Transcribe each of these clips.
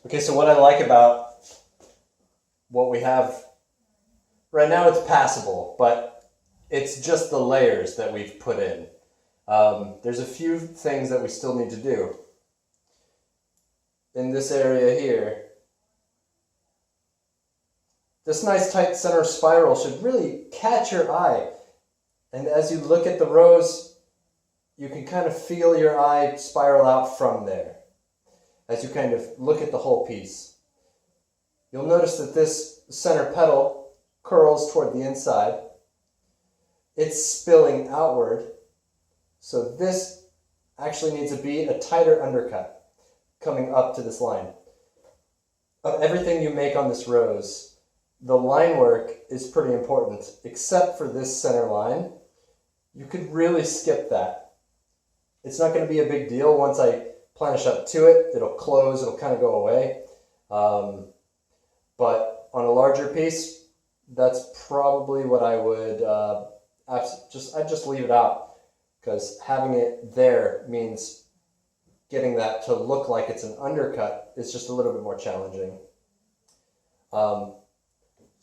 Okay, so what I like about what we have right now, it's passable, but it's just the layers that we've put in. There's a few things that we still need to do. In this area here, this nice tight center spiral should really catch your eye. And as you look at the rose, you can kind of feel your eye spiral out from there as you kind of look at the whole piece. You'll notice that this center petal curls toward the inside. It's spilling outward. So this actually needs to be a tighter undercut coming up to this line. Of everything you make on this rose, the line work is pretty important, except for this center line. You could really skip that. It's not going to be a big deal once I planish up to it. It'll close, it'll kind of go away. But on a larger piece, that's probably what I would, I'd just leave it out, because having it there means getting that to look like it's an undercut is just a little bit more challenging. So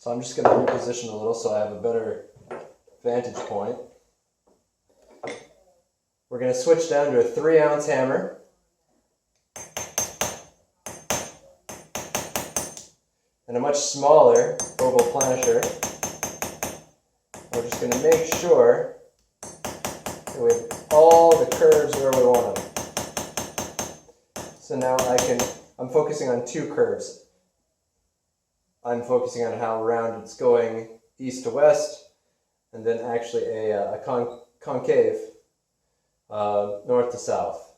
I'm just going to reposition a little so I have a better vantage point. We're going to switch down to a 3-ounce hammer. And a much smaller oval planisher. We're just going to make sure that we have all the curves where we want them. So now I'm focusing on 2 curves. I'm focusing on how round it's going east to west, and then actually a concave north to south.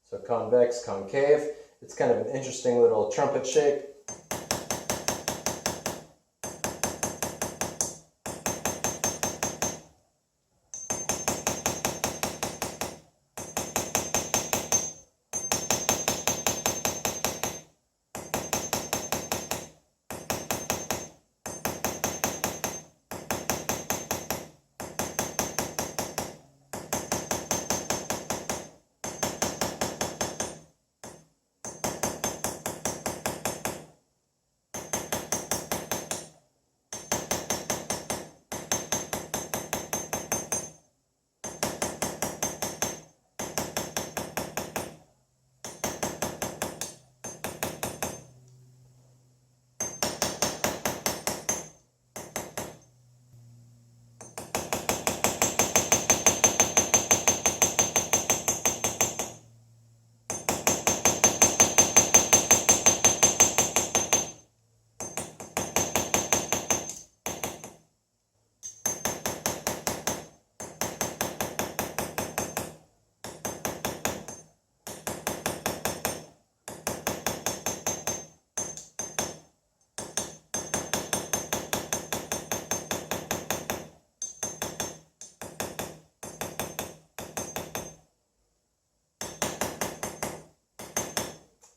So convex, concave. It's kind of an interesting little trumpet shape.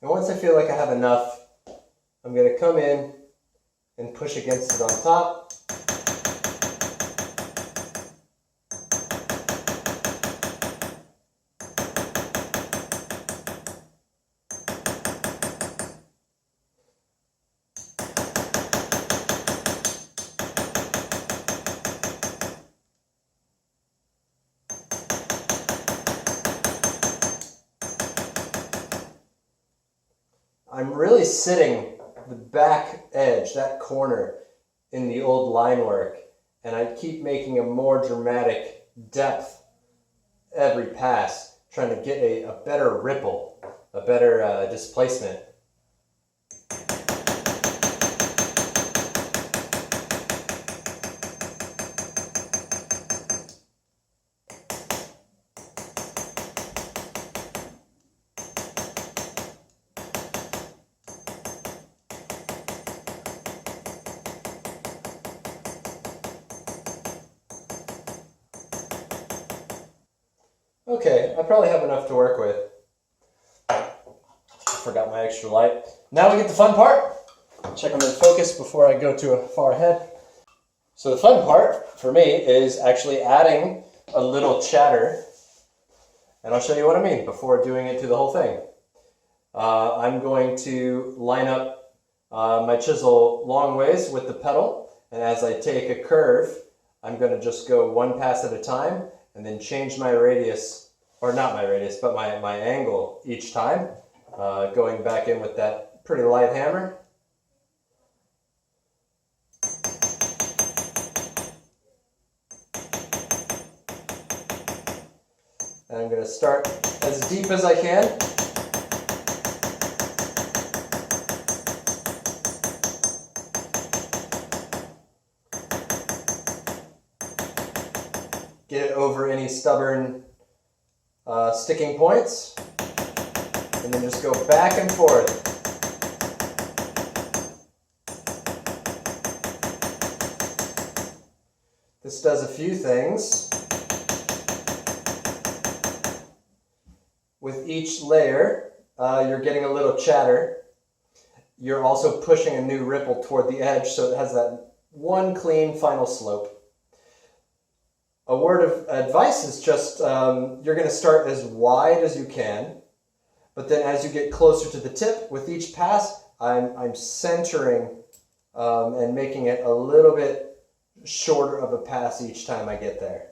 And once I feel like I have enough, I'm going to come in and push against it on top. I'm really sitting the back edge, that corner, in the old line work, and I keep making a more dramatic depth every pass, trying to get a better ripple, a better displacement. Okay, I probably have enough to work with. Forgot my extra light. Now we get the fun part. Check on the focus before I go too far ahead. So the fun part for me is actually adding a little chatter, and I'll show you what I mean before doing it to the whole thing. I'm going to line up my chisel long ways with the petal, and as I take a curve, I'm going to just go one pass at a time and then change my radius, or not my radius, but my angle each time, going back in with that pretty light hammer. And I'm going to start as deep as I can. Get it over any stubborn sticking points, and then just go back and forth. This does a few things. With each layer, you're getting a little chatter. You're also pushing a new ripple toward the edge, so it has that one clean final slope. A word of advice is just you're going to start as wide as you can, but then as you get closer to the tip, with each pass, I'm centering and making it a little bit shorter of a pass each time I get there.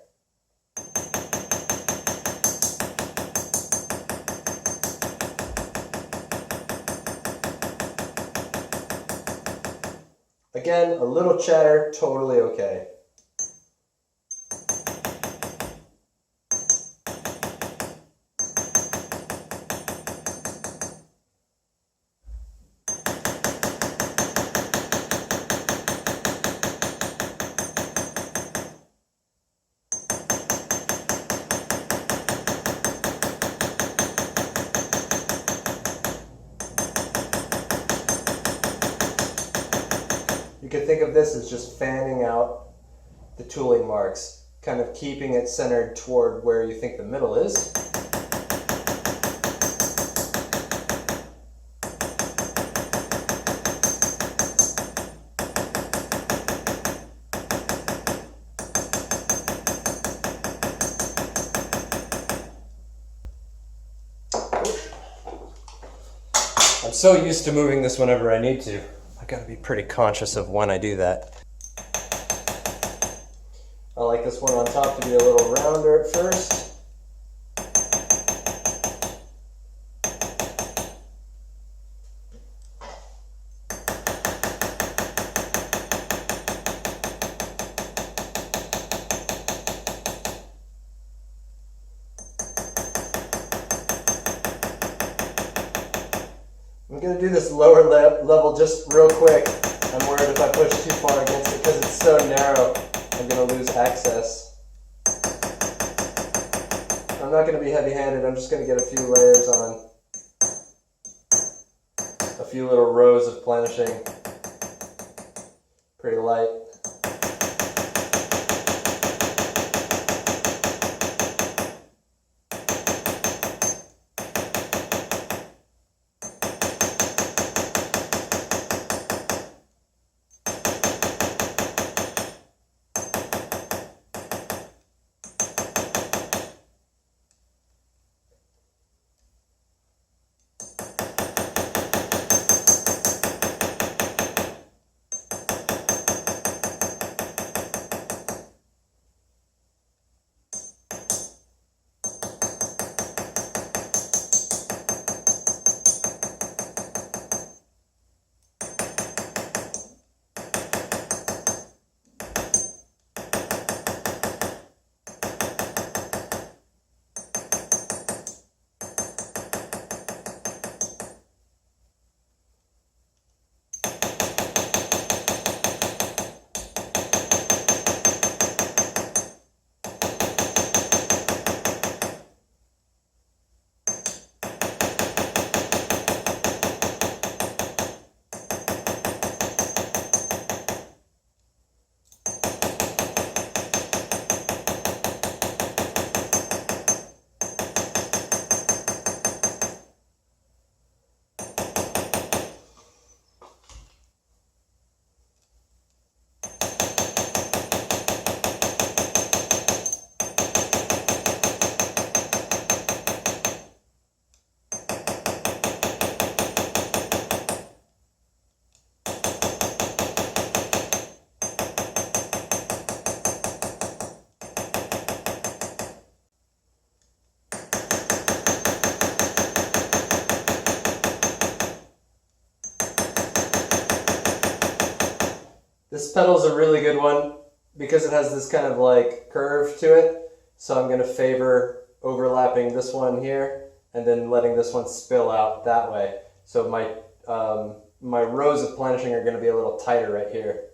Again, a little chatter, totally okay. You could think of this as just fanning out the tooling marks, kind of keeping it centered toward where you think the middle is. I'm so used to moving this whenever I need to. I gotta be pretty conscious of when I do that. I like this one on top to be a little rounder at first. I'm going to do this lower level just real quick. I'm worried if I push too far against it because it's so narrow, I'm going to lose access. I'm not going to be heavy-handed, I'm just going to get a few layers on. A few little rows of planishing. Pretty light. This petal's a really good one because it has this kind of like curve to it. So I'm going to favor overlapping this one here and then letting this one spill out that way. So my rows of planishing are going to be a little tighter right here.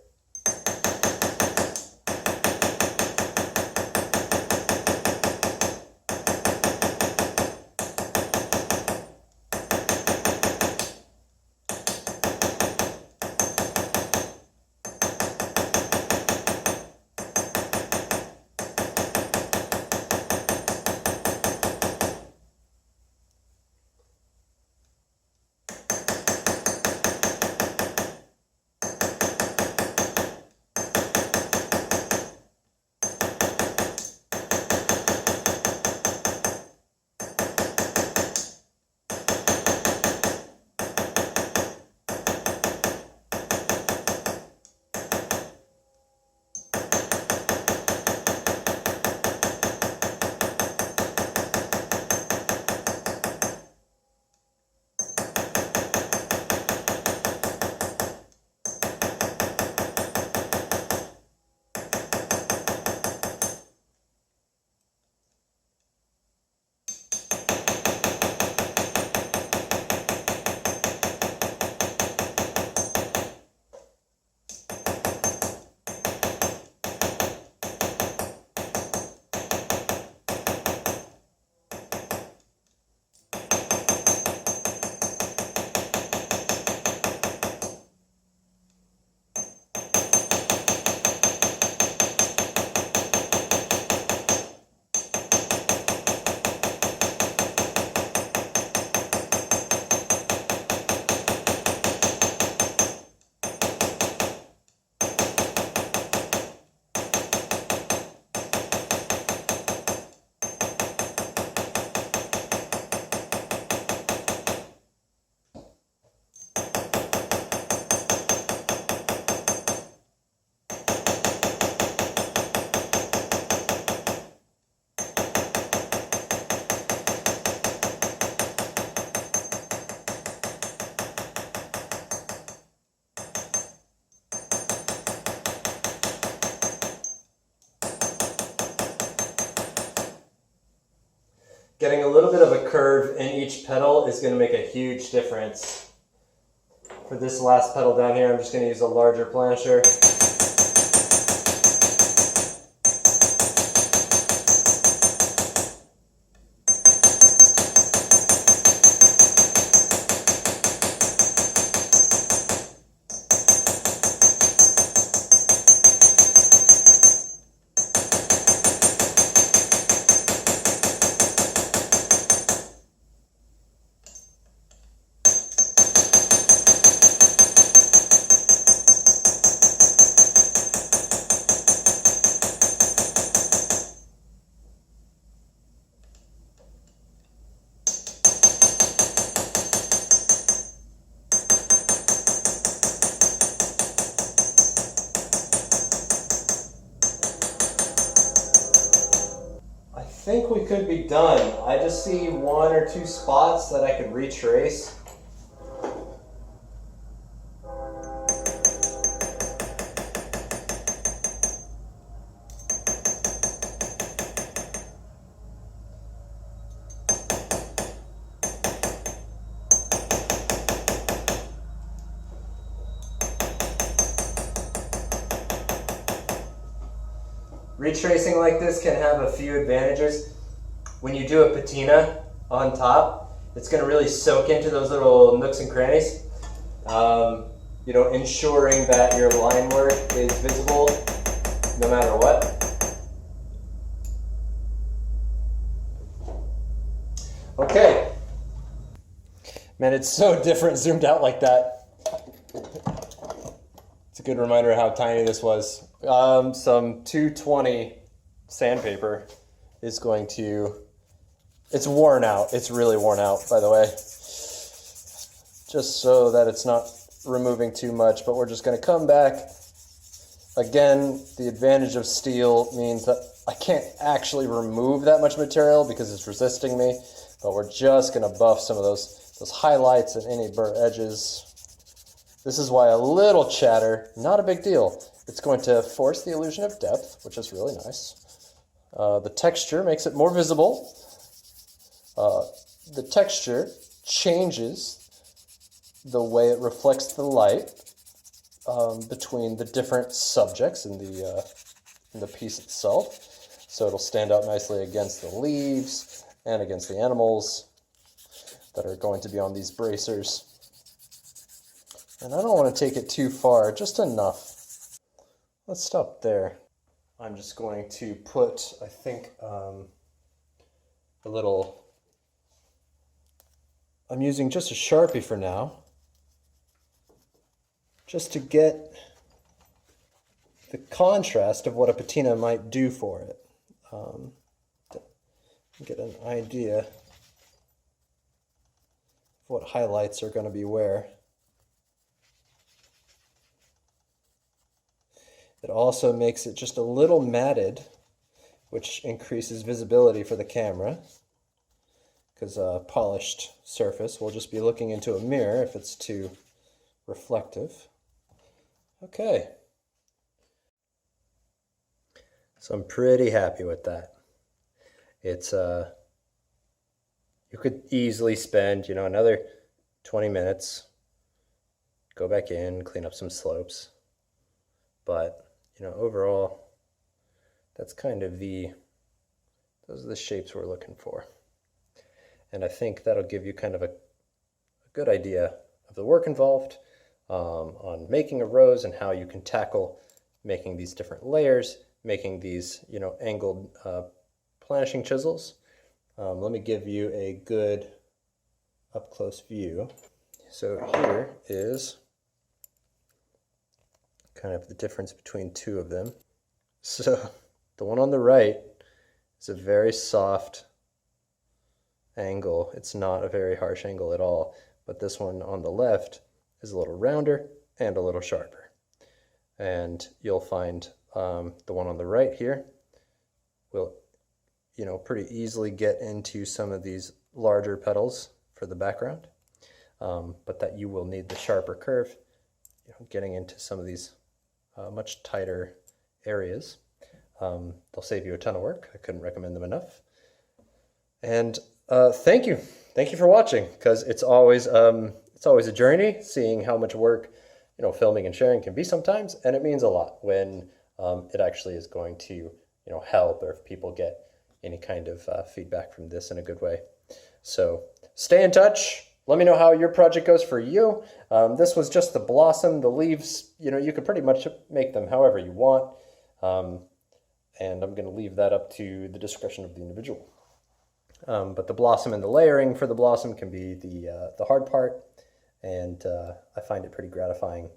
Getting a little bit of a curve in each petal is going to make a huge difference. For this last petal down here, I'm just going to use a larger planisher. I think we could be done. I just see one or two spots that I could retrace. Retracing like this can have a few advantages. When you do a patina on top, it's going to really soak into those little nooks and crannies. You know, ensuring that your line work is visible no matter what. Okay. Man, it's so different zoomed out like that. It's a good reminder of how tiny this was. Some 220 sandpaper is going to, it's worn out. It's really worn out, by the way. Just so that it's not removing too much, but we're just going to come back. Again, the advantage of steel means that I can't actually remove that much material because it's resisting me, but we're just going to buff some of those highlights and any burnt edges. This is why a little chatter, not a big deal, It's going to force the illusion of depth, which is really nice. The texture makes it more visible. The texture changes the way it reflects the light between the different subjects in the piece itself. So it'll stand out nicely against the leaves and against the animals that are going to be on these bracers. And I don't want to take it too far, just enough. Let's stop there. I'm just going to put, I think, a little, I'm using just a Sharpie for now, just to get the contrast of what a patina might do for it. Get an idea of what highlights are going to be where. It also makes it just a little matted, which increases visibility for the camera, because a polished surface will just be looking into a mirror if it's too reflective. Okay. So I'm pretty happy with that. It's you could easily spend, another 20 minutes, go back in, clean up some slopes. But, overall, that's kind of those are the shapes we're looking for. And I think that'll give you kind of a good idea of the work involved on making a rose and how you can tackle making these different layers, making these, angled planishing chisels. Let me give you a good up-close view. So here is kind of the difference between two of them. So the one on the right is a very soft angle. It's not a very harsh angle at all, but this one on the left is a little rounder and a little sharper. And you'll find the one on the right here will, pretty easily get into some of these larger petals for the background, but that you will need the sharper curve, getting into some of these much tighter areas. They'll save you a ton of work. I couldn't recommend them enough. And thank you for watching, because it's always a journey seeing how much work filming and sharing can be sometimes, and it means a lot when it actually is going to help, or if people get any kind of feedback from this in a good way. So stay in touch. Let me know how your project goes for you. This was just the blossom. The leaves, you can pretty much make them however you want. And I'm going to leave that up to the discretion of the individual. But the blossom and the layering for the blossom can be the hard part. And I find it pretty gratifying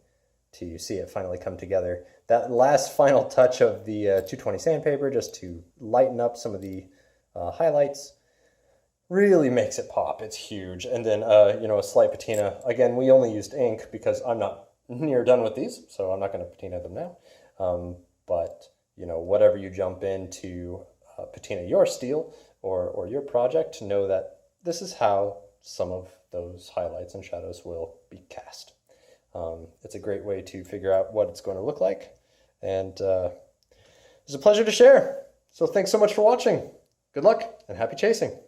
to see it finally come together. That last final touch of the 220 sandpaper, just to lighten up some of the highlights, really makes it pop. It's huge. And then, a slight patina. Again, we only used ink because I'm not near done with these, so I'm not going to patina them now. But, whatever you jump into patina your steel or your project, know that this is how some of those highlights and shadows will be cast. It's a great way to figure out what it's going to look like. And it's a pleasure to share. So thanks so much for watching. Good luck and happy chasing.